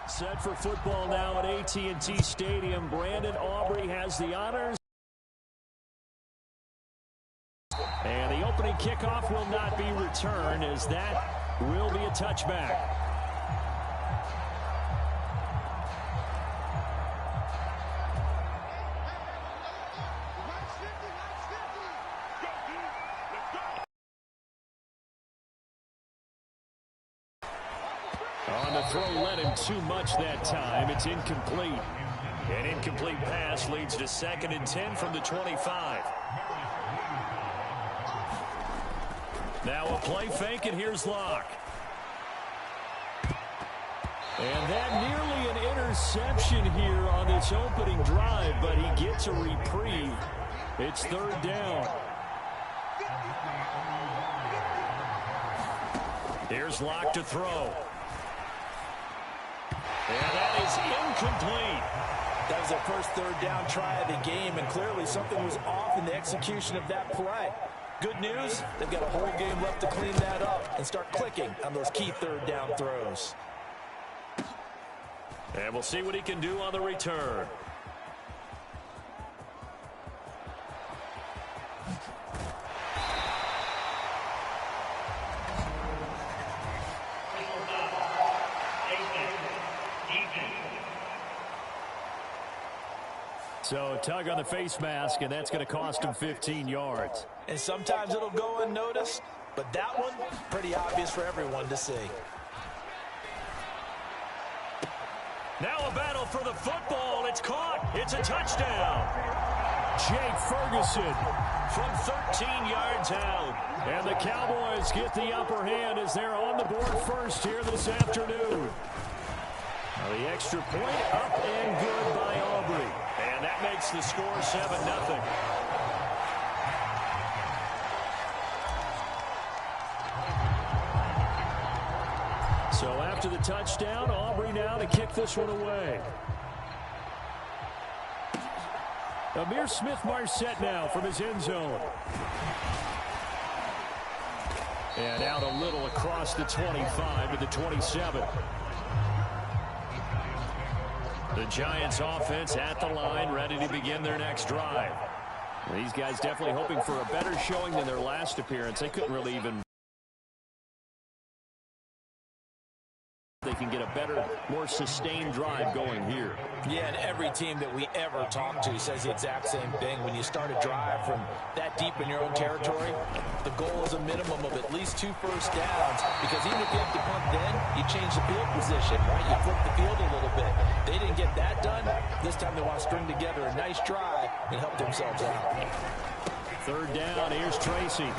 Set for football now at AT&T Stadium. Brandon Aubrey has the honors. And the opening kickoff will not be returned, as that will be a touchback. On the throw, led him too much that time. It's incomplete. An incomplete pass leads to 2nd and 10 from the 25. Now a play fake, and here's Locke. And that nearly an interception here on this opening drive, but he gets a reprieve. It's 3rd down. Here's Locke to throw. And that is incomplete. That was their first 3rd down try of the game, and clearly something was off in the execution of that play. Good news, they've got a whole game left to clean that up and start clicking on those key 3rd down throws. And we'll see what he can do on the return. So tug on the face mask, and that's going to cost him 15 yards. And sometimes it'll go unnoticed, but that one, pretty obvious for everyone to see. Now a battle for the football. It's caught. It's a touchdown. Jake Ferguson from 13 yards out. And the Cowboys get the upper hand as they're on the board first here this afternoon. Now the extra point up and good by Aubrey. And that makes the score 7-0. So after the touchdown, Aubrey now to kick this one away. Amir Smith-Marset now from his end zone. And out a little across the 25 to the 27. The Giants offense at the line, ready to begin their next drive. These guys definitely hoping for a better showing than their last appearance. They couldn't really even... They can get a better, more sustained drive going here. Yeah, and every team that we ever talk to says the exact same thing. When you start a drive from that deep in your own territory, the goal is a minimum of at least 2 first downs, because even if you have to punt then, you change the field position, right? You flip the field a little bit. They didn't get that done. This time they want to string together a nice drive and help themselves out. 3rd down, here's Tracy.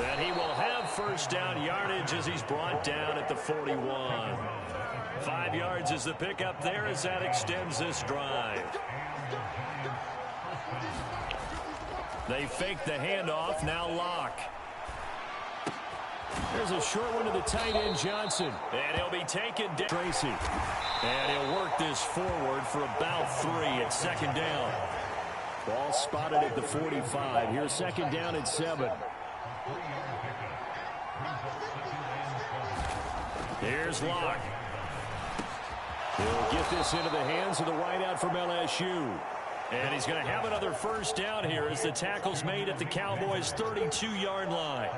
And he will have first down yardage as he's brought down at the 41. 5 yards is the pickup there as that extends this drive. They fake the handoff, now Locke. There's a short one to the tight end, Johnson. And he'll be taken down. Tracy. And he'll work this forward for about 3 at 2nd down. Ball spotted at the 45. Here's 2nd down at 7. Here's Locke. He'll get this into the hands of the wideout from LSU. And he's going to have another first down here as the tackle's made at the Cowboys' 32-yard line.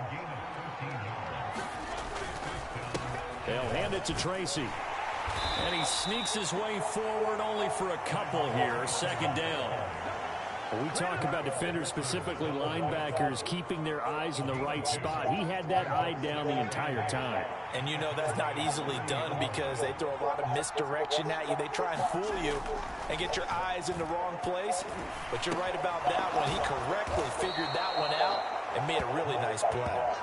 They'll hand it to Tracy. And he sneaks his way forward only for a couple here. 2nd down. We talk about defenders, specifically linebackers, keeping their eyes in the right spot. He had that eye down the entire time. And you know that's not easily done because they throw a lot of misdirection at you. They try and fool you and get your eyes in the wrong place. But you're right about that one. He correctly figured that one out and made a really nice play.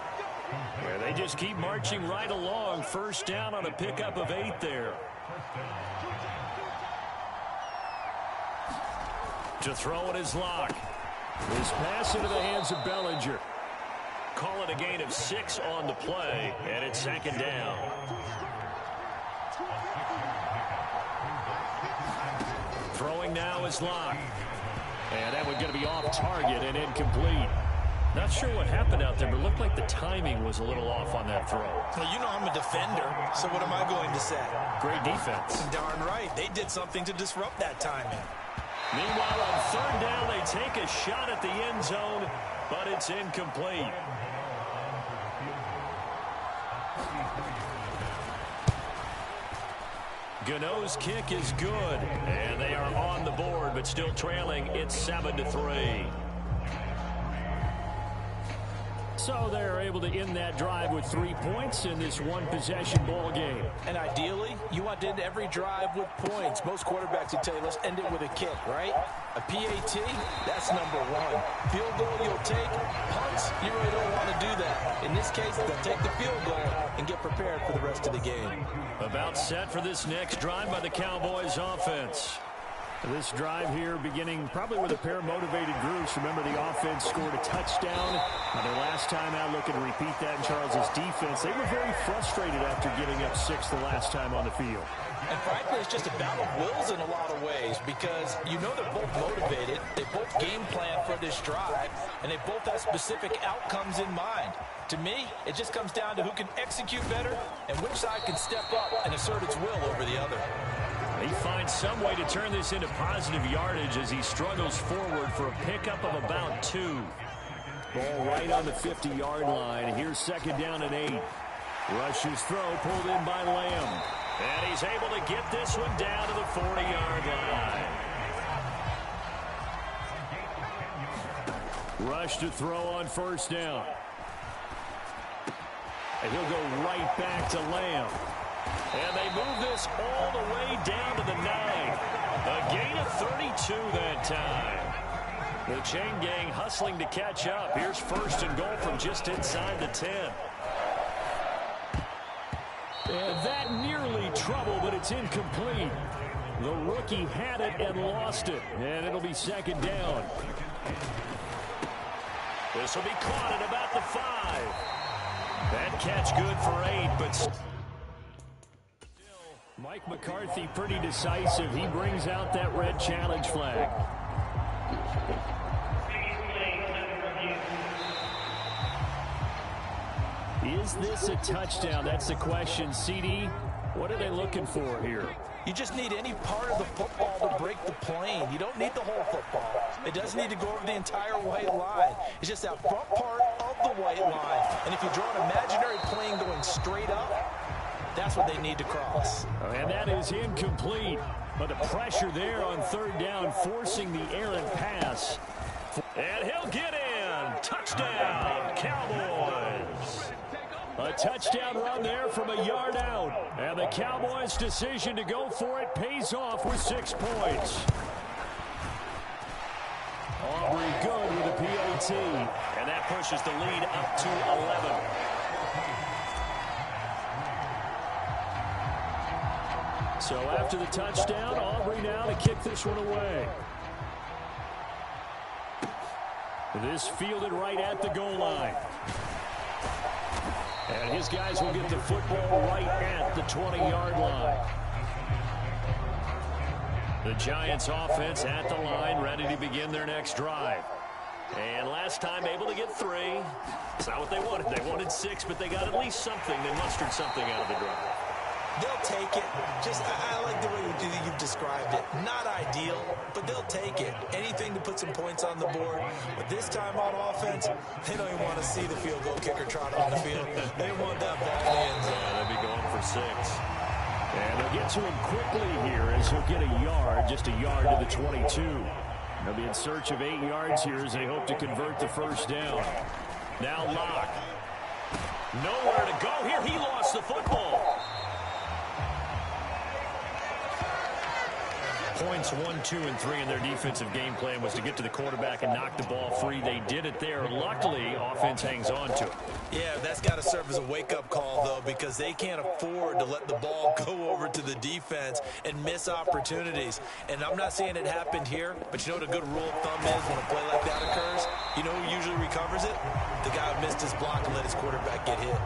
Yeah, they just keep marching right along. First down on a pickup of 8 there. To throw it is Locke. His pass into the hands of Bellinger. Call it a gain of 6 on the play, and it's 2nd down. Throwing now is Locke. And that one's going to be off target and incomplete. Not sure what happened out there, but it looked like the timing was a little off on that throw. Well, you know I'm a defender, so what am I going to say? Great defense. Darn right. They did something to disrupt that timing. Meanwhile, on third down, they take a shot at the end zone, but it's incomplete. Gano's kick is good, and they are on the board, but still trailing. It's 7-3. So they're able to end that drive with 3 points in this one-possession ball game. And ideally, you want to end every drive with points. Most quarterbacks would tell you, let's end it with a kick, right? A PAT, that's number one. Field goal you'll take. Punts, you really don't want to do that. In this case, they'll take the field goal and get prepared for the rest of the game. About set for this next drive by the Cowboys offense. This drive here beginning probably with a pair of motivated groups. Remember, the offense scored a touchdown. Their last time out, looking to repeat that in Charles's defense. They were very frustrated after giving up 6 the last time on the field. And frankly, it's just a battle of wills in a lot of ways because you know they're both motivated. They both game plan for this drive, and they both have specific outcomes in mind. To me, it just comes down to who can execute better and which side can step up and assert its will over the other. He finds some way to turn this into positive yardage as he struggles forward for a pickup of about 2. Ball right on the 50-yard line. Here's second down and 8. Rush's throw pulled in by Lamb. And he's able to get this one down to the 40-yard line. Rush to throw on first down. And he'll go right back to Lamb. And they move this all the way down to the 9. A gain of 32 that time. The chain gang hustling to catch up. Here's first and goal from just inside the 10. And that nearly trouble, but it's incomplete. The rookie had it and lost it. And it'll be second down. This will be caught at about the 5. That catch good for 8, but still Mike McCarthy pretty decisive. He brings out that red challenge flag. Is this a touchdown? That's the question. CD, what are they looking for here? You just need any part of the football to break the plane. You don't need the whole football. It doesn't need to go over the entire white line. It's just that front part of the white line. And if you draw an imaginary plane going straight up, that's what they need to cross. And that is incomplete. But the pressure there on third down, forcing the errant pass. And he'll get in. Touchdown, Cowboys. A touchdown run there from a yard out. And the Cowboys' decision to go for it pays off with 6 points. Aubrey good with a PAT. And that pushes the lead up to 11. So after the touchdown, Aubrey now to kick this one away. This fielded right at the goal line. And his guys will get the football right at the 20-yard line. The Giants offense at the line, ready to begin their next drive. And last time able to get 3. It's not what they wanted. They wanted 6, but they got at least something. They mustered something out of the drive. They'll take it. Just, I like the way you've described it. Not ideal, but they'll take it. Anything to put some points on the board. But this time on offense, they don't even want to see the field goal kicker trot on the field. They want that ball in the end zone. Yeah, they'll be going for 6. And they'll get to him quickly here as he'll get a yard, just a yard to the 22. They'll be in search of 8 yards here as they hope to convert the first down. Now Locke. Nowhere to go here. He lost the football. Points 1, 2, and 3 in their defensive game plan was to get to the quarterback and knock the ball free. They did it there. Luckily, offense hangs on to it. Yeah, that's got to serve as a wake-up call, though, because they can't afford to let the ball go over to the defense and miss opportunities. And I'm not saying it happened here, but you know what a good rule of thumb is when a play like that occurs? You know who usually recovers it? The guy who missed his block and let his quarterback get hit.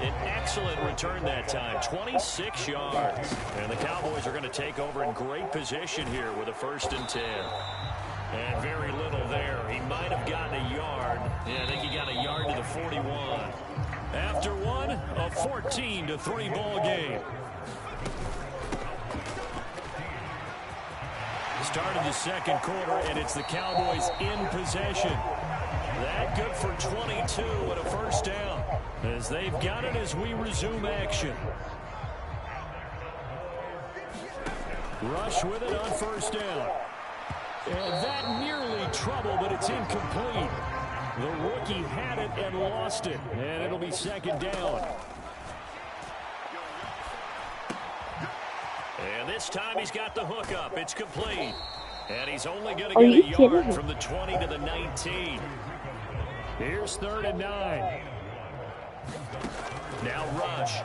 An excellent return that time, 26 yards. And the Cowboys are going to take over in great position here with a 1st and 10. And very little there. He might have gotten a yard. Yeah, I think he got a yard to the 41. After one, a 14-3 ball game. Started the second quarter, and it's the Cowboys in possession. That good for 22 and a first down, as they've got it as we resume action. Rush with it on first down. And that nearly trouble, but it's incomplete. The rookie had it and lost it, and it'll be second down. And this time he's got the hook up. It's complete. And he's only going to get a yard from the 20 to the 19. Here's 3rd and 9. Now Rush.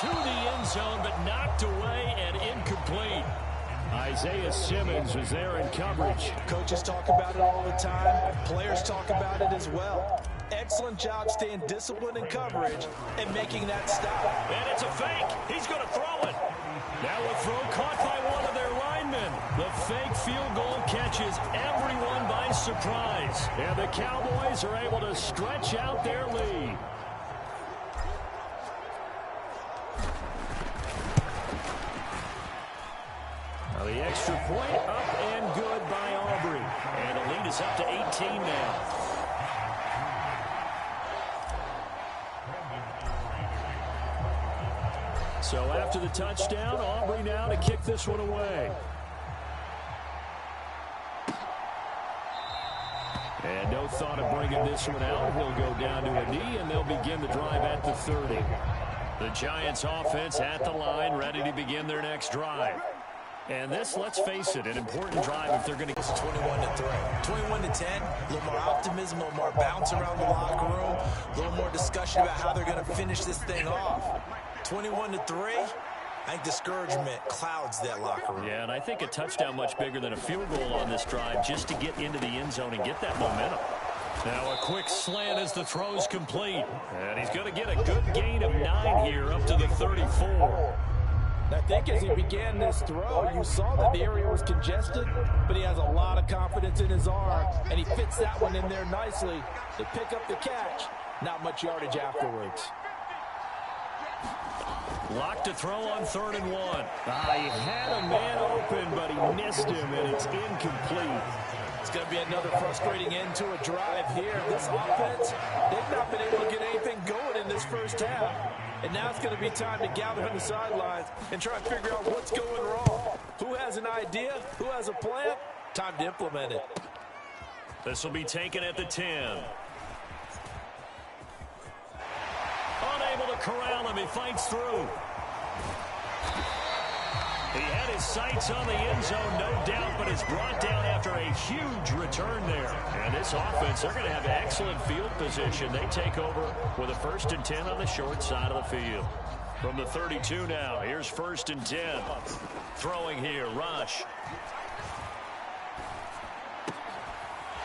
To the end zone, but knocked away and incomplete. Isaiah Simmons was there in coverage. Coaches talk about it all the time. Players talk about it as well. Excellent job staying disciplined in coverage and making that stop. And it's a fake. He's going to throw it. Now a throw caught by one of their linemen. The fake field goal catches everyone by surprise. And the Cowboys are able to stretch out their lead. Now the extra point up and good by Aubrey. And the lead is up to 18 now. So after the touchdown, Aubrey now to kick this one away. And no thought of bringing this one out. He'll go down to a knee, and they'll begin the drive at the 30. The Giants offense at the line, ready to begin their next drive. And this, let's face it, an important drive if they're going to get 21-3. 21-10, a little more optimism, a little more bounce around the locker room, a little more discussion about how they're going to finish this thing off. 21-3, I think discouragement clouds that locker room. Yeah, and I think a touchdown much bigger than a field goal on this drive just to get into the end zone and get that momentum. Now a quick slant as the throw's complete. And he's going to get a good gain of 9 here up to the 34. I think as he began this throw, you saw that the area was congested, but he has a lot of confidence in his arm, and he fits that one in there nicely to pick up the catch. Not much yardage afterwards. Locked to throw on 3rd and 1. He had a man open, but he missed him, and it's incomplete. It's going to be another frustrating end to a drive here. This offense, they've not been able to get anything going in this first half. And now it's going to be time to gather on the sidelines and try and figure out what's going wrong. Who has an idea? Who has a plan? Time to implement it. This will be taken at the 10. Unable to corral him. He fights through. He had his sights on the end zone, no doubt, but is brought down after a huge return there. And this offense, they're going to have excellent field position. They take over with a 1st and 10 on the short side of the field. From the 32 now, here's 1st and 10. Throwing here, Rush.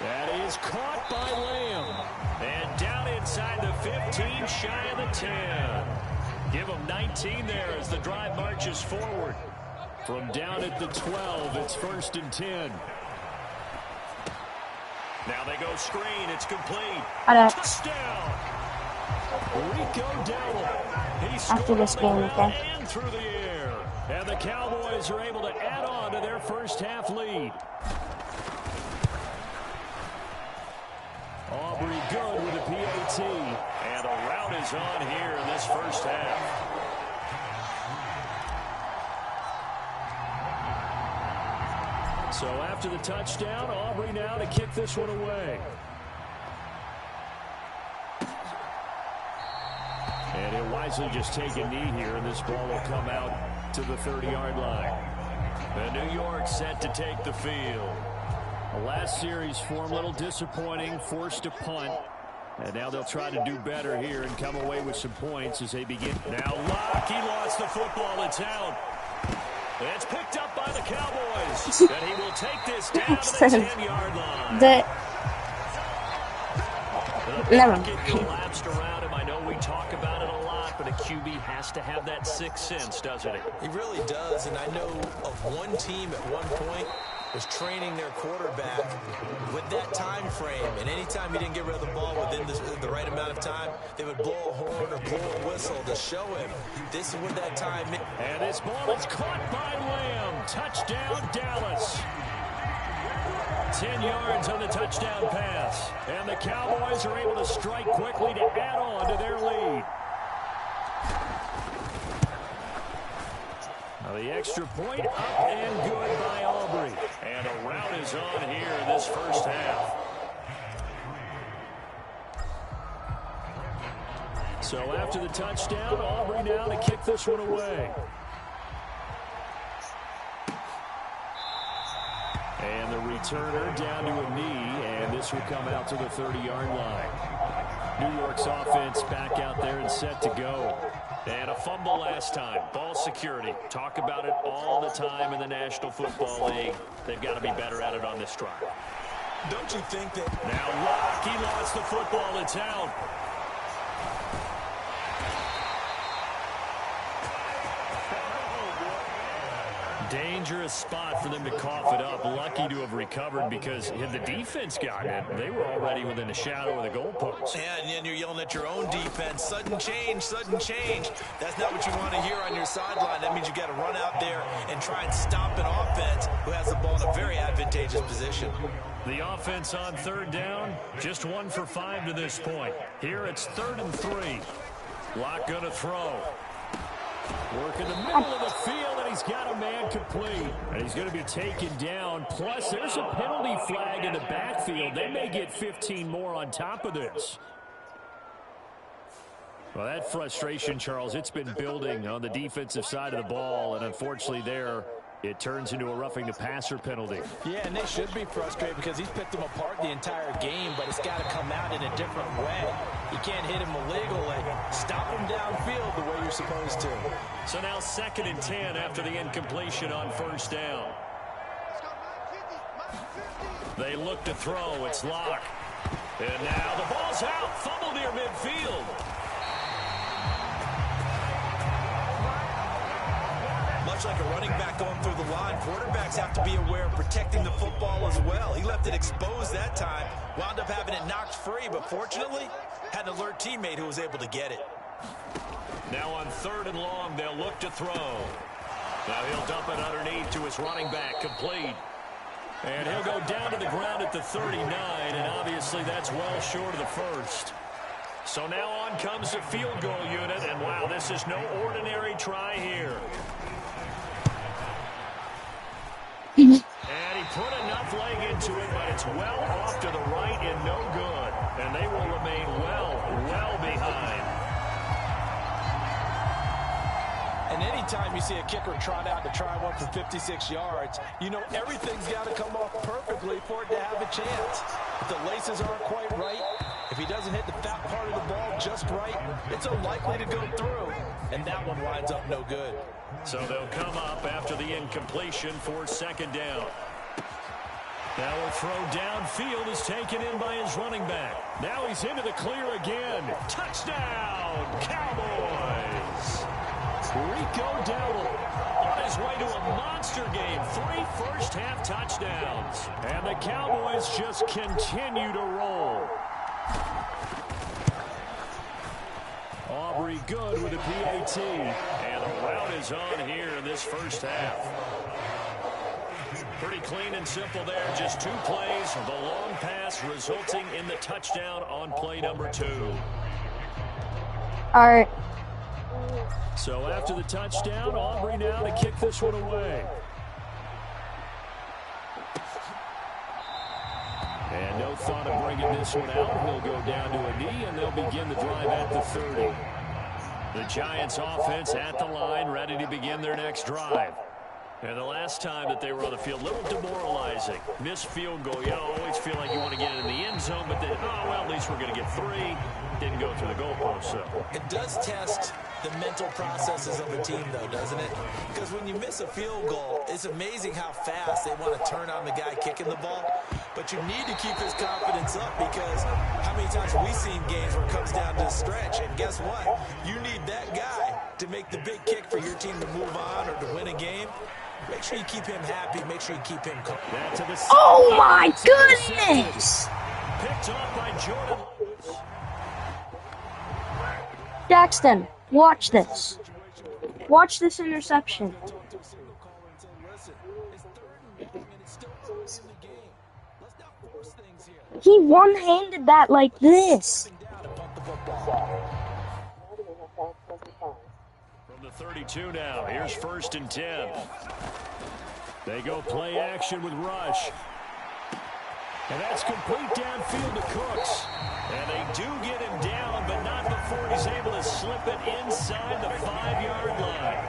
That is caught by Lamb. And down inside the 15, shy of the 10. Give him 19 there as the drive marches forward. From down at the 12, it's 1st and 10. Now they go screen. It's complete. Touchdown. Rico Dowdle. He scored and through the air. And the Cowboys are able to add on to their first half lead. Aubrey good with a PAT. And a rout is on here in this first half. So after the touchdown, Aubrey now to kick this one away. And he'll wisely just take a knee here, and this ball will come out to the 30-yard line. And New York set to take the field. The last series for him, a little disappointing, forced to punt. And now they'll try to do better here and come away with some points as they begin. Now Locke, he lost the football. It's out. It's picked up by the Cowboys. And he will take this down to the 10-yard line. The pocket collapsed around him. I know we talk about it a lot. lot, but a QB has to have that sixth sense, doesn't he? He really does, and I know of one team at one point was training their quarterback with that time frame, and anytime he didn't get rid of the ball within the right amount of time, they would blow a horn or blow a whistle to show him this is what that time is. And this ball is caught by Lamb. Touchdown, Dallas. 10 yards on the touchdown pass. And the Cowboys are able to strike quickly to add on to their lead. Now the extra point up and good by Aubrey. And a rout is on here in this first half. So after the touchdown, Aubrey now to kick this one away. And the returner down to a knee, and this will come out to the 30-yard line. New York's offense back out there and set to go. And a fumble last time. Ball security. Talk about it all the time in the National Football League. They've got to be better at it on this drive. Don't you think that... Now Locke, he lost the football. It's out. Dangerous spot for them to cough it up. Lucky to have recovered because had the defense gotten it, they were already within the shadow of the goalpost. Yeah, and you're yelling at your own defense. Sudden change, sudden change. That's not what you want to hear on your sideline. That means you got to run out there and try and stop an offense who has the ball in a very advantageous position. The offense on third down, just 1 for 5 to this point. Here it's 3rd and 3. Locke going to throw. Work in the middle of the field, and he's got a man complete. And he's going to be taken down. Plus, there's a penalty flag in the backfield. They may get 15 more on top of this. Well, that frustration, Charles, it's been building on the defensive side of the ball. And unfortunately there, it turns into a roughing the passer penalty. Yeah, and they should be frustrated because he's picked them apart the entire game, but it's got to come out in a different way. You can't hit him illegally. Stop him downfield the way you're supposed to. So now 2nd and 10 after the incompletion on first down. They look to throw. It's Locke. And now the ball's out. Fumble near midfield. Much like a running back going through the line, quarterbacks have to be aware of protecting the football as well. He left it exposed that time, wound up having it knocked free, but fortunately, had an alert teammate who was able to get it. Now on 3rd and long, they'll look to throw. Now he'll dump it underneath to his running back, complete. And he'll go down to the ground at the 39, and obviously that's well short of the first. So now on comes the field goal unit, and wow, this is no ordinary try here. And he put enough leg into it, but it's well off to the right and no good. And they will remain well behind. And anytime you see a kicker trot out to try one for 56 yards, you know everything's got to come off perfectly for it to have a chance. If the laces aren't quite right, if he doesn't hit the fat part of the ball just right, it's unlikely to go through. And that one winds up no good. So they'll come up after the incompletion for 2nd down. Now a throw downfield is taken in by his running back. Now he's into the clear again. Touchdown, Cowboys! Rico Dowdle on his way to a monster game. 3 first-half touchdowns. And the Cowboys just continue to roll. Aubrey good with a PAT. And the route is on here in this first half. Pretty clean and simple there. Just 2 plays. The long pass resulting in the touchdown on play number 2. All right. So after the touchdown, Aubrey now to kick this one away. And no thought of bringing this one out. He'll go down to a knee, and they'll begin the drive at the 30. The Giants offense at the line, ready to begin their next drive. And the last time that they were on the field, a little demoralizing. Missed field goal. You always feel like you want to get it in the end zone, but then, oh, well, at least we're going to get 3. Didn't go through the goalpost, so. It does test the mental processes of a team, though, doesn't it? Because when you miss a field goal, it's amazing how fast they want to turn on the guy kicking the ball. But you need to keep his confidence up because how many times have we seen games where it comes down to a stretch? And guess what? You need that guy to make the big kick for your team to move on or to win a game. Make sure you keep him happy. Make sure you keep him calm. Oh, my goodness! Picked off by Jordan. Daxton, watch this. Watch this interception. He one-handed that like this. From the 32 now, here's 1st and 10. They go play action with Rush. And that's complete downfield to Cooks. And they do get him down, but not before he's able to slip it inside the 5-yard line.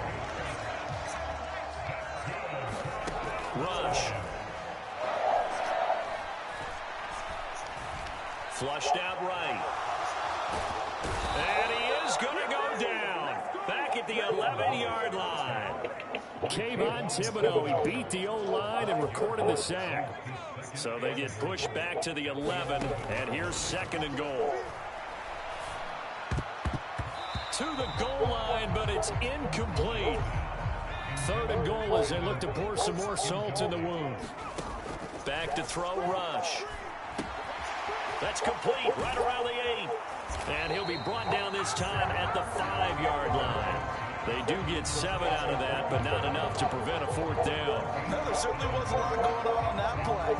Rush. Flushed out right. And he is going to go down. Back at the 11-yard line. Kayvon Thibodeau, he beat the O-line and recorded the sack. So they get pushed back to the 11, and here's 2nd and goal. To the goal line, but it's incomplete. 3rd and goal as they look to pour some more salt in the wound. Back to throw Rush. That's complete right around the 8. And he'll be brought down this time at the 5-yard line. They do get 7 out of that, but not enough to prevent a 4th down. No, there certainly was a lot going on that play.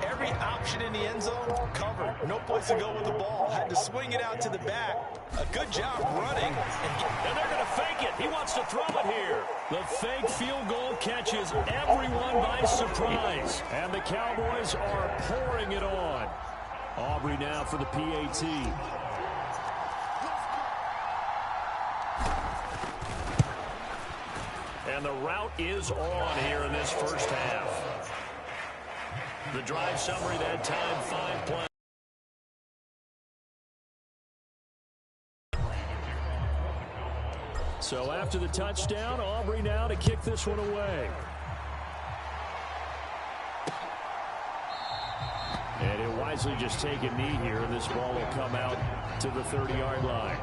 Every option in the end zone covered. No place to go with the ball. Had to swing it out to the back. A good job running. And they're going to fake it. He wants to throw it here. The fake field goal catches everyone by surprise. And the Cowboys are pouring it on. Aubrey now for the PAT. And the route is on here in this first half. The drive summary that time, 5 plays. So after the touchdown, Aubrey now to kick this one away. And he'll wisely just take a knee here, and this ball will come out to the 30-yard line.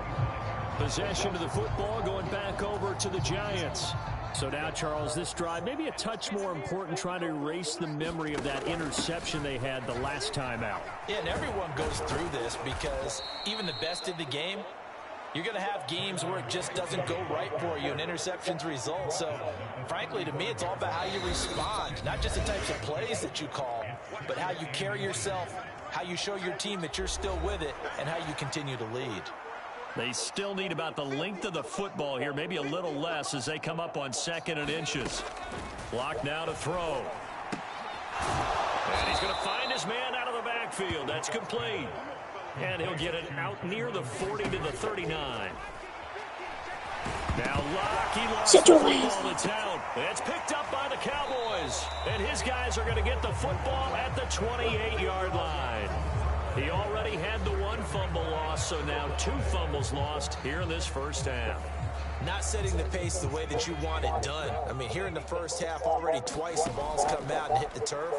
Possession of the football going back over to the Giants. So now, Charles, this drive maybe a touch more important, trying to erase the memory of that interception they had the last time out. Yeah, and everyone goes through this because even the best in the game, you're going to have games where it just doesn't go right for you and interceptions result. So, frankly, to me, it's all about how you respond, not just the types of plays that you call, but how you carry yourself, how you show your team that you're still with it, and how you continue to lead. They still need about the length of the football here, maybe a little less as they come up on 2nd and inches. Block now to throw. And he's going to find his man out of the backfield. That's complete. And he'll get it out near the 40 to the 39. Now Locke, he lost the football that's out. It's picked up by the Cowboys. And his guys are going to get the football at the 28-yard line. He already had the 1 fumble loss, so now 2 fumbles lost here in this first half. Not setting the pace the way that you want it done. I mean, here in the first half, already twice the ball's come out and hit the turf.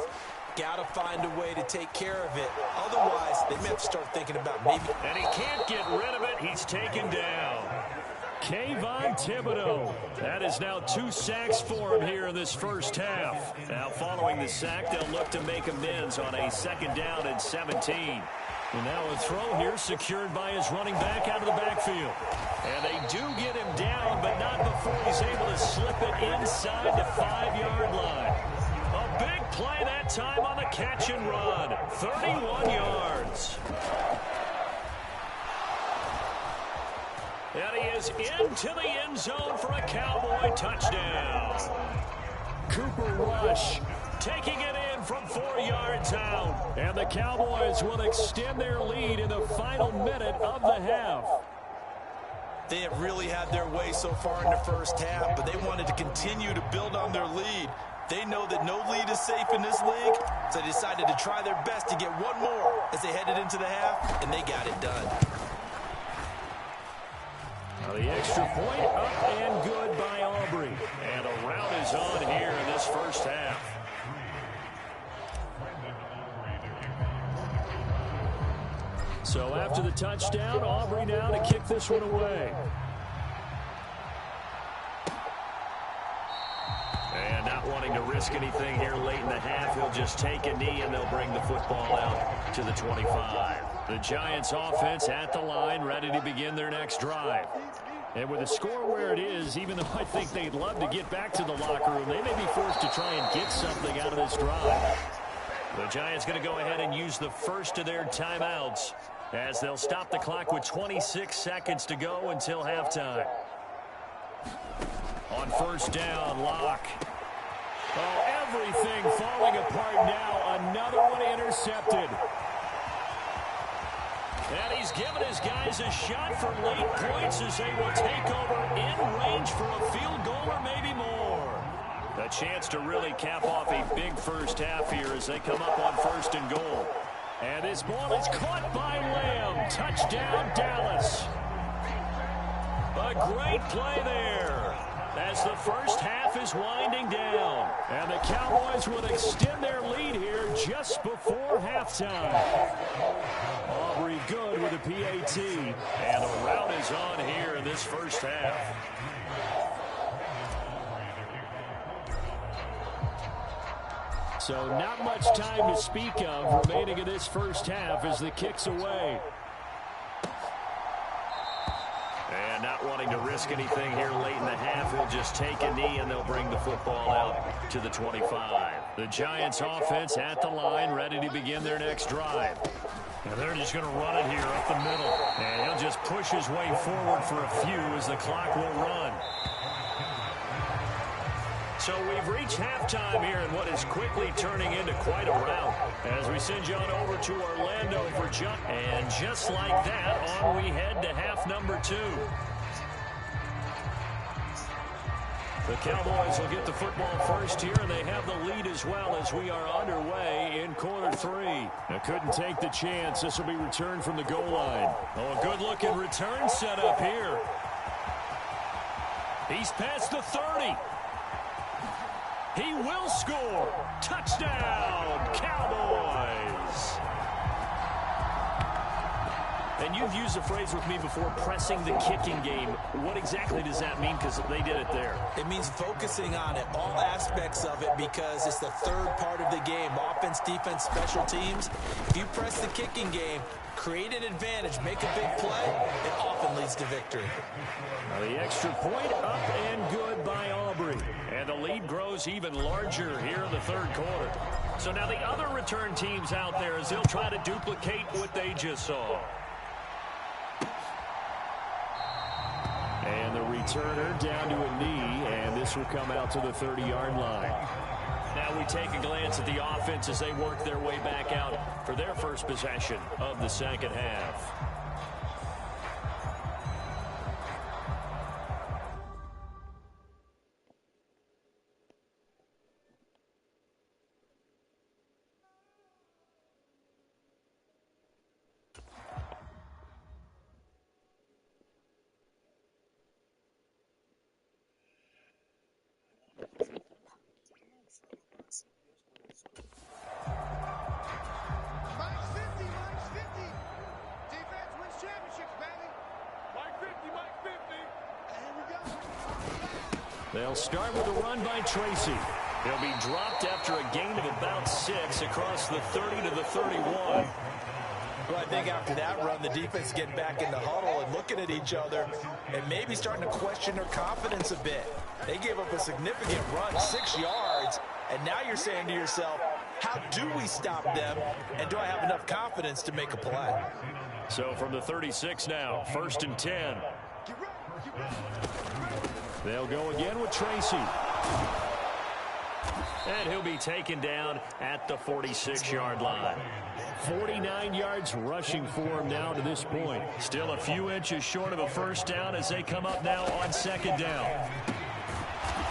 Got to find a way to take care of it. Otherwise, they may have to start thinking about maybe. And he can't get rid of it. He's taken down. Kayvon Thibodeau. That is now 2 sacks for him here in this first half. Now following the sack, they'll look to make amends on a 2nd down and 17. And now a throw here secured by his running back out of the backfield. And they do get him down, but not before he's able to slip it inside the 5-yard line. A big play that time on the catch and run. 31 yards. And he is into the end zone for a Cowboy touchdown. Cooper Rush taking it in from 4 yards out. And the Cowboys will extend their lead in the final minute of the half. They have really had their way so far in the first half, but they wanted to continue to build on their lead. They know that no lead is safe in this league, so they decided to try their best to get one more as they headed into the half, and they got it done. Now the extra point up and good by Aubrey. And a rout is on here in this first half. So after the touchdown, Aubrey now to kick this one away. And not wanting to risk anything here late in the half, he'll just take a knee and they'll bring the football out to the 25. The Giants offense at the line, ready to begin their next drive. And with the score where it is, even though I think they'd love to get back to the locker room, they may be forced to try and get something out of this drive. The Giants going to go ahead and use the first of their timeouts as they'll stop the clock with 26 seconds to go until halftime. On first down, Locke. Oh, everything falling apart now. Another one intercepted. And he's given his guys a shot for late points as they will take over in range for a field goal or maybe more. A chance to really cap off a big first half here as they come up on first and goal. And this ball is caught by Lamb. Touchdown, Dallas. A great play there as the first half is winding down. And the Cowboys will extend their lead here just before halftime. Aubrey good with a PAT. And the route is on here in this first half. So not much time to speak of remaining in this first half as the kick's away. And not wanting to risk anything here late in the half, he'll just take a knee and they'll bring the football out to the 25. The Giants offense at the line, ready to begin their next drive. And they're just going to run it here up the middle. And he'll just push his way forward for a few as the clock will run. So we've reached halftime here in what is quickly turning into quite a rout as we send you on over to Orlando for jump. And just like that, on we head to half number 2. The Cowboys will get the football first here, and they have the lead as well as we are underway in quarter 3. Now couldn't take the chance. This will be returned from the goal line. Oh, a good-looking return set up here. He's past the 30. He will score. Touchdown, Cowboys. And you've used the phrase with me before, pressing the kicking game. What exactly does that mean? Because they did it there. It means focusing on it, all aspects of it, because it's the third part of the game. Offense, defense, special teams. If you press the kicking game, create an advantage, make a big play, it often leads to victory. Now the extra point up and good by Aubrey. And the lead grows even larger here in the third quarter. So now the other return teams out there as they'll try to duplicate what they just saw. And the returner down to a knee, and this will come out to the 30-yard line. Now we take a glance at the offense as they work their way back out for their first possession of the second half. They'll start with a run by Tracy. He'll be dropped after a gain of about 6 across the 30 to the 31. Well, I think after that run, the defense getting back in the huddle and looking at each other and maybe starting to question their confidence a bit. They gave up a significant run, 6 yards, and now you're saying to yourself, how do we stop them, and do I have enough confidence to make a play? So from the 36 now, 1st and 10. They'll go again with Tracy. And he'll be taken down at the 46-yard line. 49 yards rushing for him now to this point. Still a few inches short of a first down as they come up now on second down.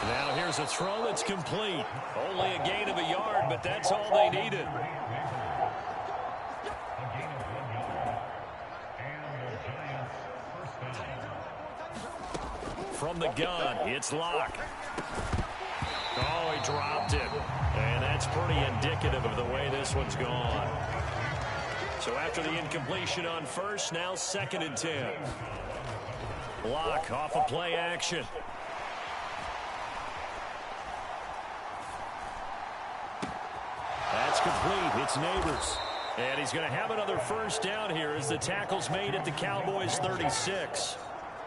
Now here's a throw that's complete. Only a gain of a yard, but that's all they needed. From the gun, it's Locke. Oh, he dropped it. And that's pretty indicative of the way this one's gone. So after the incompletion on first, now 2nd and 10. Block off a play action. That's complete. It's Neighbors. And he's going to have another first down here as the tackle's made at the Cowboys' 36.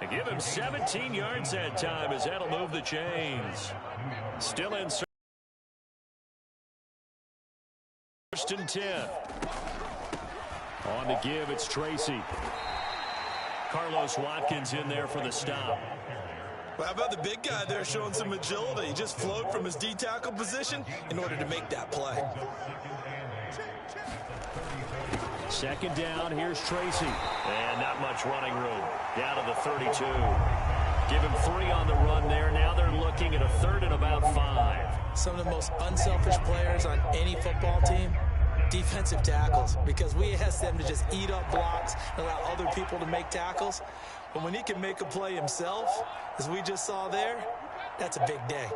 They give him 17 yards that time as that'll move the chains. Still in first and 10. On the give, it's Tracy. Carlos Watkins in there for the stop. Well, how about the big guy there showing some agility? He just flowed from his D-tackle position in order to make that play. 2nd down, here's Tracy. And not much running room. Down to the 32. Give him 3 on the run there. Now they're looking at a 3rd and about 5. Some of the most unselfish players on any football team, defensive tackles, because we ask them to just eat up blocks and allow other people to make tackles. But when he can make a play himself, as we just saw there, that's a big day.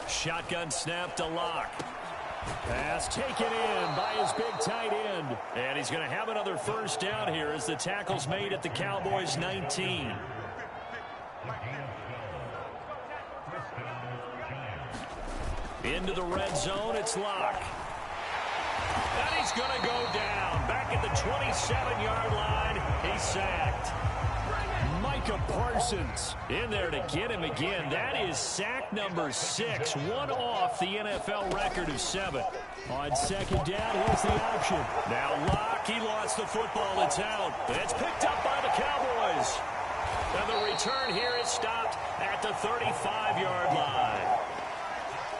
Shotgun snap to Locke. Pass taken in by his big tight end. And he's going to have another first down here as the tackle's made at the Cowboys' 19. Into the red zone, it's Locke. And he's going to go down. Back at the 27-yard line, he's sacked. Micah Parsons in there to get him again. That is sack number 6, one off the NFL record of 7. On 2nd down, here's the option. Now Locke, he lost the football. It's out. It's picked up by the Cowboys. And the return here is stopped at the 35-yard line.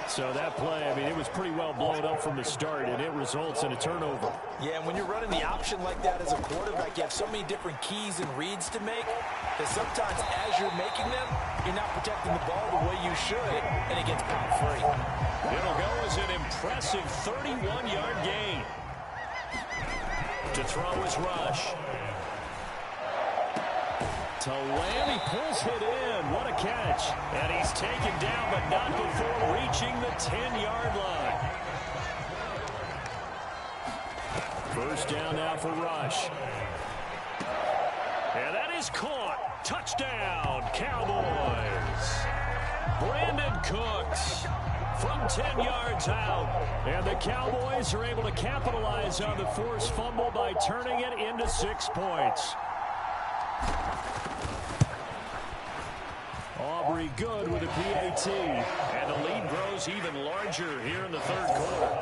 So that play, I mean, it was pretty well blown up from the start, and it results in a turnover. Yeah, and when you're running the option like that as a quarterback, you have so many different keys and reads to make that sometimes as you're making them, you're not protecting the ball the way you should, and it gets popped free. It'll go as an impressive 31-yard gain. To throw is Rush. To Lamb, he pulls it in. What a catch. And he's taken down, but not before reaching the 10-yard line. First down now for Rush. And that is caught. Touchdown, Cowboys. Brandon Cooks from 10 yards out. And the Cowboys are able to capitalize on the forced fumble by turning it into 6 points. Aubrey good with a PAT. And the lead grows even larger here in the 3rd quarter.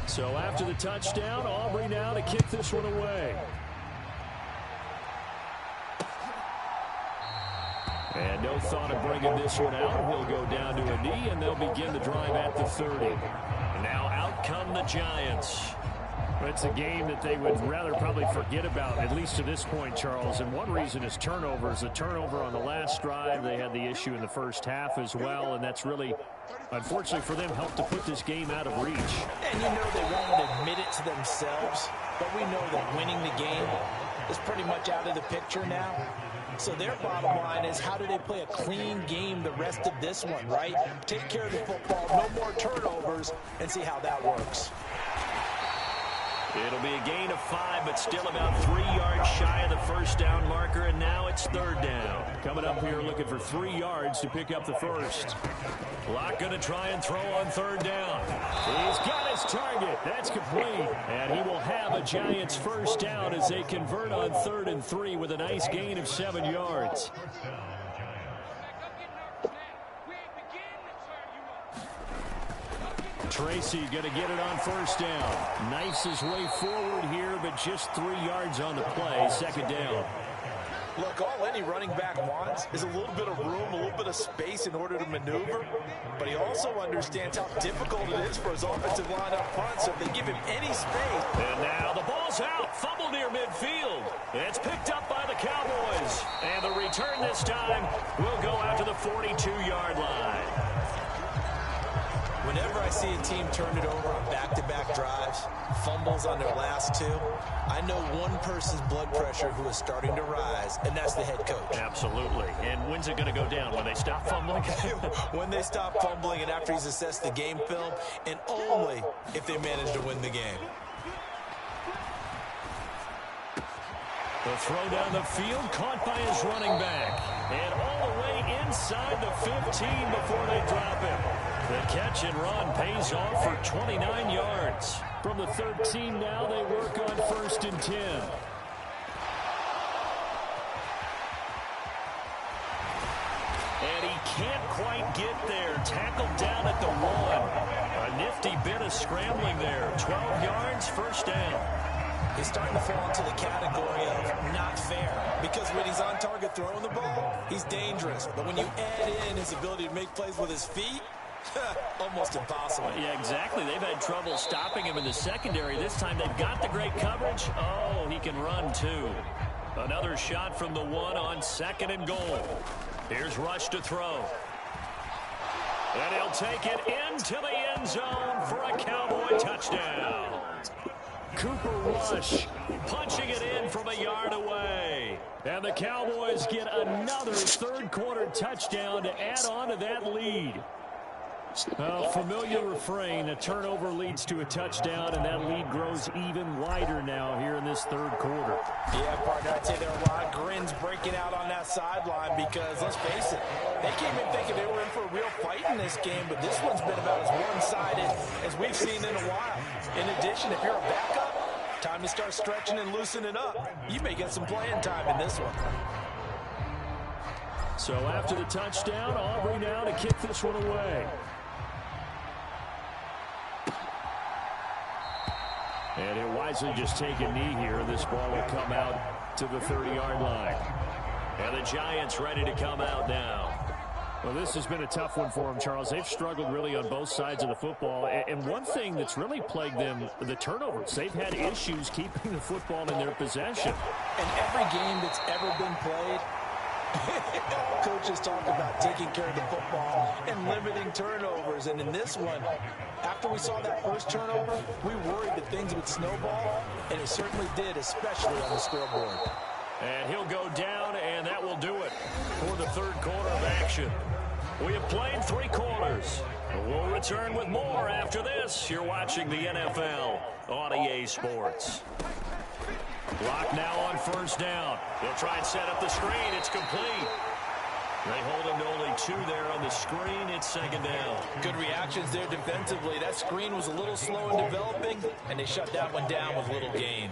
So after the touchdown, Aubrey now to kick this one away. And no thought of bringing this one out. He'll go down to a knee, and they'll begin the drive at the 30. And now out come the Giants. It's a game that they would rather probably forget about, at least to this point, Charles. And one reason is turnovers. A turnover on the last drive. They had the issue in the first half as well, and that's really, unfortunately for them, helped to put this game out of reach. And you know they won't admit it to themselves, but we know that winning the game is pretty much out of the picture now. So their bottom line is, how do they play a clean game the rest of this one, right? Take care of the football, no more turnovers, and see how that works. It'll be a gain of 5, but still about 3 yards shy of the first down marker, and now it's 3rd down. Coming up here looking for 3 yards to pick up the first. Locke going to try and throw on 3rd down. He's got his target. That's complete. And he will have a Giants first down as they convert on 3rd and 3 with a nice gain of 7 yards. Tracy going to get it on first down. Knifes his way forward here, but just 3 yards on the play. 2nd down. Look, all any running back wants is a little bit of room, a little bit of space in order to maneuver. But he also understands how difficult it is for his offensive line up front. So if they give him any space. And now the ball's out. Fumble near midfield. It's picked up by the Cowboys. And the return this time will go out to the 42-yard line. Whenever I see a team turn it over on back-to-back drives, fumbles on their last two, I know one person's blood pressure who is starting to rise, and that's the head coach. Absolutely. And when's it going to go down? When they stop fumbling? When they stop fumbling and after he's assessed the game film, and only if they manage to win the game. The throw down the field, caught by his running back. And all the way inside the 15 before they drop him. The catch and run pays off for 29 yards. From the 13 now, they work on 1st and 10. And he can't quite get there. Tackled down at the 1. A nifty bit of scrambling there. 12 yards, 1st down. He's starting to fall into the category of not fair. Because when he's on target throwing the ball, he's dangerous. But when you add in his ability to make plays with his feet, almost impossible. Yeah, exactly. They've had trouble stopping him in the secondary. This time they've got the great coverage. Oh, he can run too. Another shot from the 1 on 2nd and goal. Here's Rush to throw. And he'll take it into the end zone for a Cowboy touchdown. Cooper Rush punching it in from a yard away. And the Cowboys get another 3rd quarter touchdown to add on to that lead. A familiar refrain, a turnover leads to a touchdown, and that lead grows even wider now here in this 3rd quarter. Yeah, partner, I'd say there are a lot of grins breaking out on that sideline because, let's face it, they came in thinking they were in for a real fight in this game, but this one's been about as one-sided as we've seen in a while. In addition, if you're a backup, time to start stretching and loosening up. You may get some playing time in this one. So after the touchdown, Aubrey now to kick this one away. And he'll wisely just take a knee here. This ball will come out to the 30-yard line. And the Giants ready to come out now. Well, this has been a tough one for them, Charles. They've struggled really on both sides of the football. And one thing that's really plagued them, the turnovers. They've had issues keeping the football in their possession. In every game that's ever been played, coaches talk about taking care of the football and limiting turnovers. And in this one, after we saw that first turnover, we worried that things would snowball, and it certainly did, especially on the scoreboard. And he'll go down, and that will do it for the 3rd quarter of action. We have played 3 quarters. We'll return with more after this. You're watching the NFL on EA Sports. Block now on 1st down. They'll try and set up the screen. It's complete. They hold him to only 2 there on the screen. It's 2nd down. Good reactions there defensively. That screen was a little slow in developing, and they shut that one down with little gain.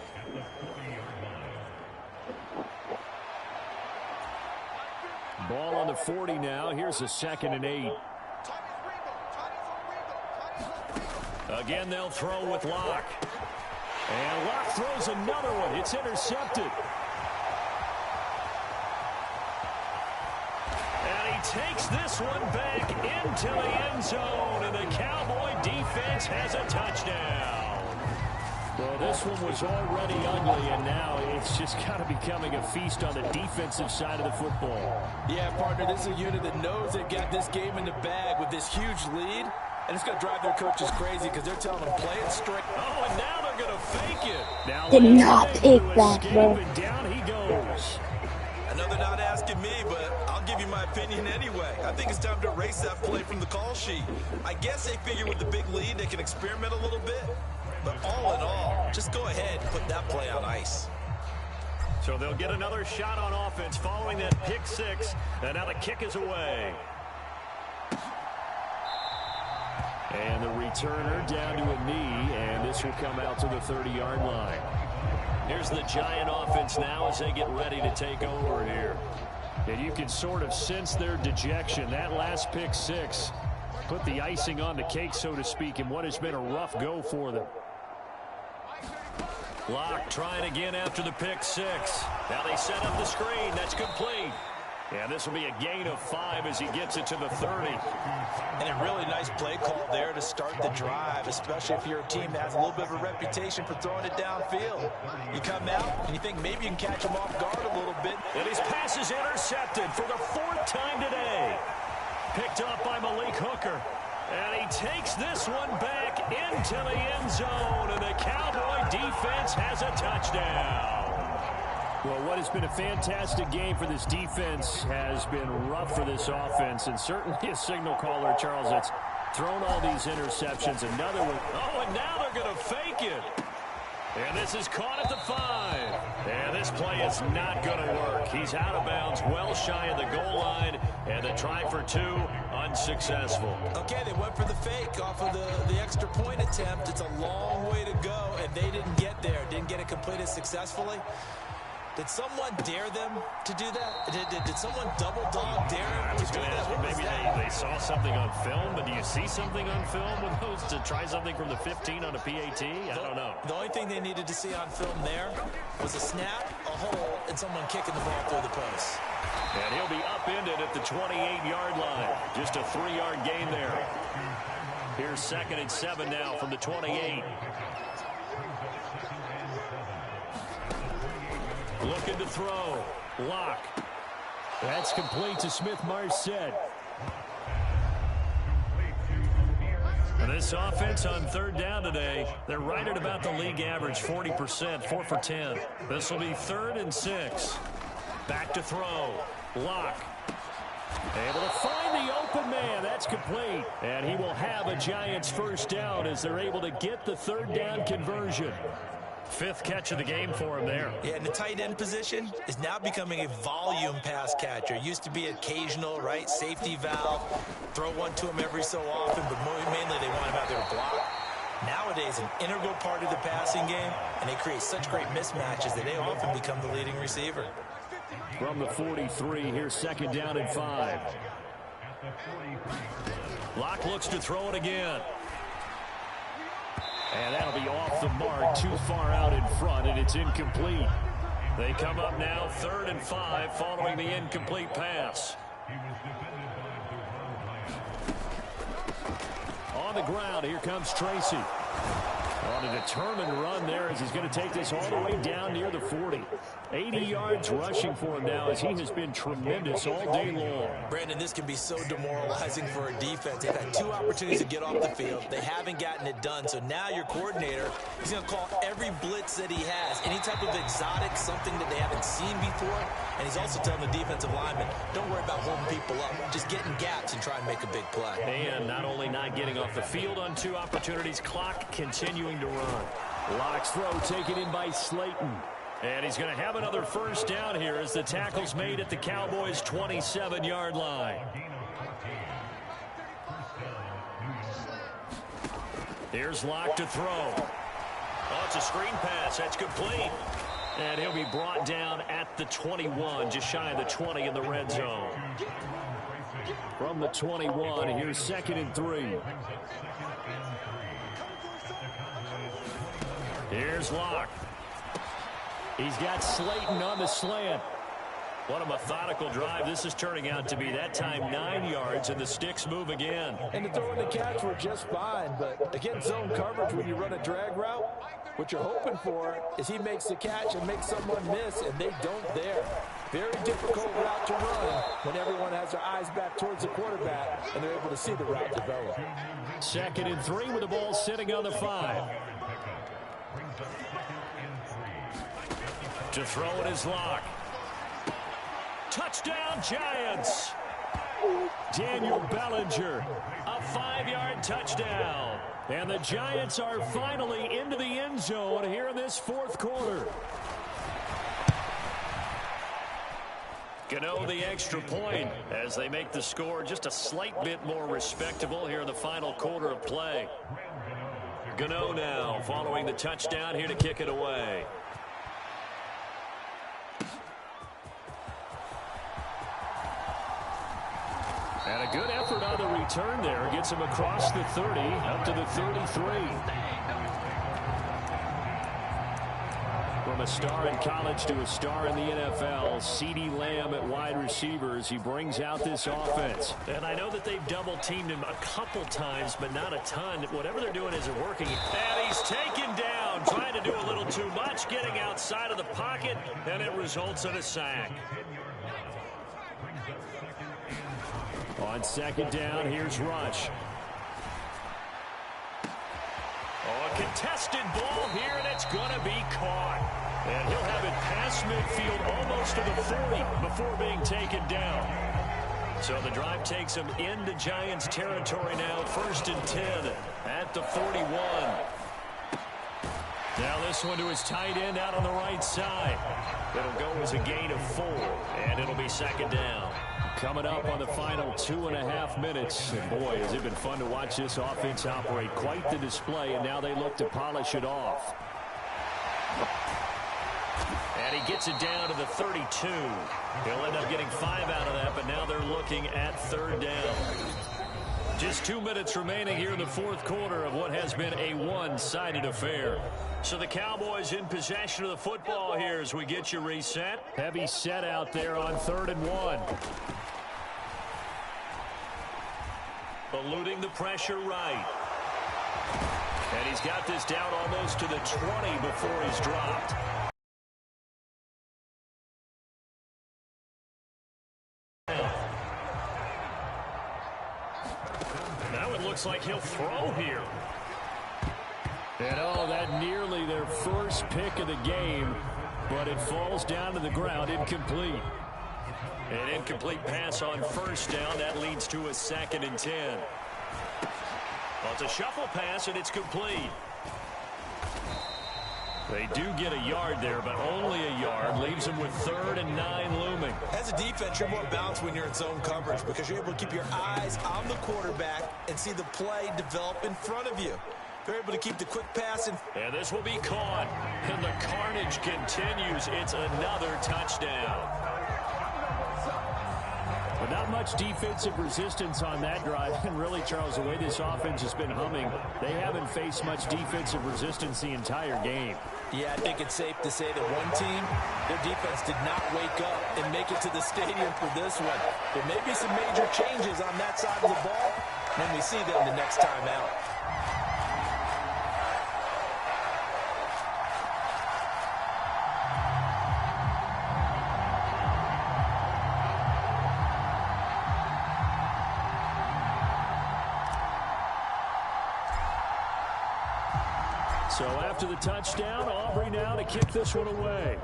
Ball on the 40 now. Here's a 2nd and 8. Again, they'll throw with Locke. And Locke throws another one. It's intercepted. And he takes this one back into the end zone. And the Cowboy defense has a touchdown. Well, this one was already ugly, and now it's just kind of becoming a feast on the defensive side of the football. Yeah, partner, this is a unit that knows they've got this game in the bag with this huge lead. And it's going to drive their coaches crazy because they're telling them play it straight. Oh, and now they're going to fake it. Now Did not pick that, bro. And down he goes. Another not asking me, but I'll give you my opinion anyway. I think it's time to erase that play from the call sheet. I guess they figure with the big lead they can experiment a little bit. But all in all, just go ahead and put that play on ice. So they'll get another shot on offense following that pick 6. And now the kick is away. And the returner down to a knee, and this will come out to the 30-yard line. Here's the Giant offense now as they get ready to take over here. And you can sort of sense their dejection. That last pick 6 put the icing on the cake, so to speak, in what has been a rough go for them. Locke trying again after the pick 6. Now they set up the screen. That's complete. And this will be a gain of 5 as he gets it to the 30. And a really nice play call there to start the drive, especially if you're a team that has a little bit of a reputation for throwing it downfield. You come out and you think maybe you can catch him off guard a little bit. And his pass is intercepted for the 4th time today. Picked up by Malik Hooker. And he takes this one back into the end zone, and the Cowboy defense has a touchdown. Well, what has been a fantastic game for this defense has been rough for this offense, and certainly a signal caller, Charles, that's thrown all these interceptions. Another one. Oh, and now they're going to fake it. And this is caught at the 5. And this play is not going to work. He's out of bounds, well shy of the goal line, and the try for 2, unsuccessful. Okay, they went for the fake off of the extra point attempt. It's a long way to go, and they didn't get there. Didn't get it completed successfully. Did someone dare them to do that? Did someone double dog dare them to do that? Maybe they saw something on film, but do you see something on film with those to try something from the 15 on a PAT? I don't know. The only thing they needed to see on film there was a snap, a hole, and someone kicking the ball through the post. And he'll be upended at the 28-yard line. Just a 3-yard gain there. Here's 2nd and 7 now from the 28. Looking to throw. Lock. That's complete to Smith-Marset. And this offense on 3rd down today, they're right at about the league average, 40%, 4 for 10. This will be 3rd and 6. Back to throw. Lock. Able to find the open man. That's complete. And he will have a Giants first down as they're able to get the 3rd down conversion. 5th catch of the game for him there. Yeah, and the tight end position is now becoming a volume pass catcher. Used to be occasional, right? Safety valve. Throw one to him every so often, but mainly they want him out there to block. Nowadays, an integral part of the passing game, and they create such great mismatches that they often become the leading receiver. From the 43, here's 2nd down and 5. Locke looks to throw it again. And that'll be off the mark, too far out in front, and it's incomplete. They come up now 3rd and 5 following the incomplete pass. On the ground, here comes Tracy. On a determined run there as he's going to take this all the way down near the 40. 80 yards rushing for him now as he has been tremendous all day long. Brandon, this can be so demoralizing for a defense. They've had 2 opportunities to get off the field. They haven't gotten it done. So now your coordinator is going to call every blitz that he has, any type of exotic, something that they haven't seen before. And he's also telling the defensive lineman, don't worry about holding people up. Just get in gaps and try and make a big play. And not only not getting off the field on 2 opportunities, clock continuing to run. Locke's throw taken in by Slayton. And he's going to have another first down here as the tackle's made at the Cowboys' 27-yard line. Here's Locke to throw. Oh, it's a screen pass. That's complete. And he'll be brought down at the 21, just shy of the 20 in the red zone. From the 21, here's 2nd and 3. Here's Locke. He's got Slayton on the slant. What a methodical drive this is turning out to be. That time 9 yards, and the sticks move again. And the throw and the catch were just fine, but again, zone coverage when you run a drag route, what you're hoping for is he makes the catch and makes someone miss, and they don't there. Very difficult route to run when everyone has their eyes back towards the quarterback, and they're able to see the route develop. 2nd and 3 with the ball sitting on the 5. To throw it is Locke. Touchdown, Giants! Daniel Bellinger, a 5-yard touchdown. And the Giants are finally into the end zone here in this 4th quarter. Gano the extra point as they make the score just a slight bit more respectable here in the final quarter of play. Gano now following the touchdown here to kick it away. And a good effort on the return there. Gets him across the 30, up to the 33. From a star in college to a star in the NFL, CeeDee Lamb at wide receivers. He brings out this offense. And I know that they've double-teamed him a couple times, but not a ton. Whatever they're doing isn't working. And he's taken down, trying to do a little too much, getting outside of the pocket, and it results in a sack. On 2nd down, here's Rush. contested ball here, and it's going to be caught. And he'll have it past midfield almost to the 40 before being taken down. So the drive takes him into Giants territory now, 1st and 10 at the 41. Now this one to his tight end out on the right side. It'll go as a gain of 4, and it'll be 2nd down. Coming up on the final 2.5 minutes. And boy, has it been fun to watch this offense operate. Quite the display, and now they look to polish it off. And he gets it down to the 32. He'll end up getting 5 out of that, but now they're looking at 3rd down. Just 2 minutes remaining here in the 4th quarter of what has been a one-sided affair. So the Cowboys in possession of the football here as we get you reset. Heavy set out there on 3rd and 1. Eluding the pressure right. And he's got this down almost to the 20 before he's dropped. Now it looks like he'll throw here. And oh, that nearly their first pick of the game, but it falls down to the ground, incomplete. An incomplete pass on 1st down. That leads to a 2nd and 10. Well, it's a shuffle pass, and it's complete. They do get a yard there, but only a yard. Leaves them with 3rd and 9 looming. As a defense, you're more balanced when you're in zone coverage because you're able to keep your eyes on the quarterback and see the play develop in front of you. They're able to keep the quick pass. And this will be caught. And the carnage continues. It's another touchdown. But not much defensive resistance on that drive. And really, Charles, the way this offense has been humming, they haven't faced much defensive resistance the entire game. Yeah, I think it's safe to say that one team, their defense did not wake up and make it to the stadium for this one. There may be some major changes on that side of the ball when we see them the next time out. So after the touchdown, Aubrey now to kick this one away.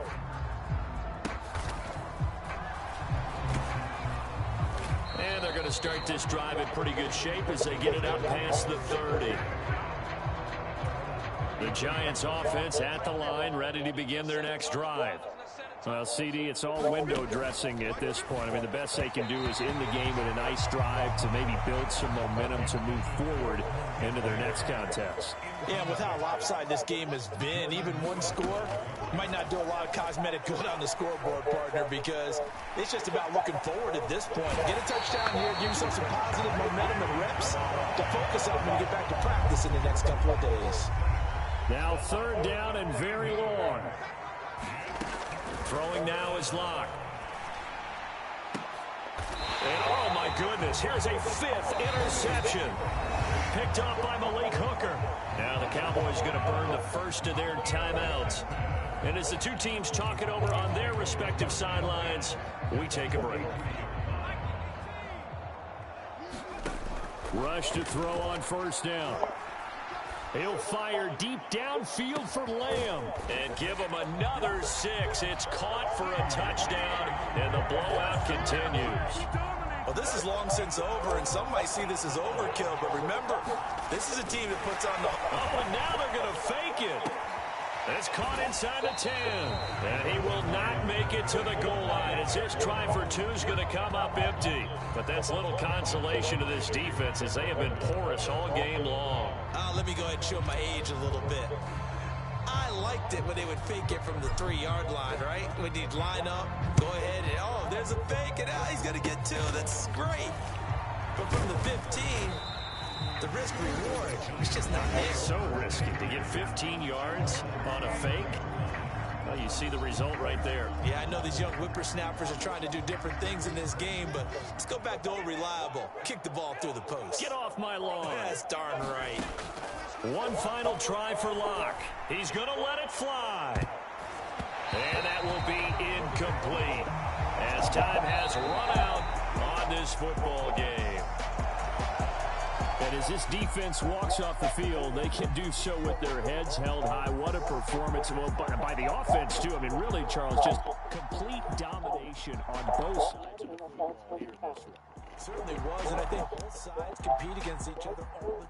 And they're going to start this drive in pretty good shape as they get it out past the 30. The Giants offense at the line, ready to begin their next drive. Well, CD, it's all window dressing at this point. I mean, the best they can do is end the game with a nice drive to maybe build some momentum to move forward into their next contest. Yeah, with how lopsided this game has been, even one score might not do a lot of cosmetic good on the scoreboard, partner, because it's just about looking forward at this point. Get a touchdown here, give yourself some positive momentum and reps to focus on when you get back to practice in the next couple of days. Now 3rd down and very long. Throwing now is Locke. And oh my goodness, here's a 5th interception. Picked up by Malik Hooker. Now the Cowboys going to burn the first of their timeouts. And as the two teams talk it over on their respective sidelines, we take a break. Rush to throw on 1st down. He'll fire deep downfield for Lamb. And give him another 6. It's caught for a touchdown, and the blowout continues. Well, this is long since over, and some might see this as overkill. But remember, this is a team that puts on the... Oh, and now they're going to fake it. It's caught inside the 10. And he will not make it to the goal line as his try for 2 is going to come up empty. But that's little consolation to this defense as they have been porous all game long. Let me go ahead and show my age a little bit. I liked it when they would fake it from the 3-yard line, right? When you'd line up, go ahead, and oh, there's a fake, and he's going to get 2. That's great. But from the 15... the risk-reward is just not there. It's so risky to get 15 yards on a fake. Well, you see the result right there. Yeah, I know these young whippersnappers are trying to do different things in this game, but let's go back to old reliable. Kick the ball through the post. Get off my lawn. That's darn right. One final try for Locke. He's going to let it fly. And that will be incomplete as time has run out on this football game. And as this defense walks off the field, they can do so with their heads held high. What a performance by the offense, too. I mean, really, Charles, just complete domination on both sides of the football here in this one. Certainly was, and I think both sides compete against each other all the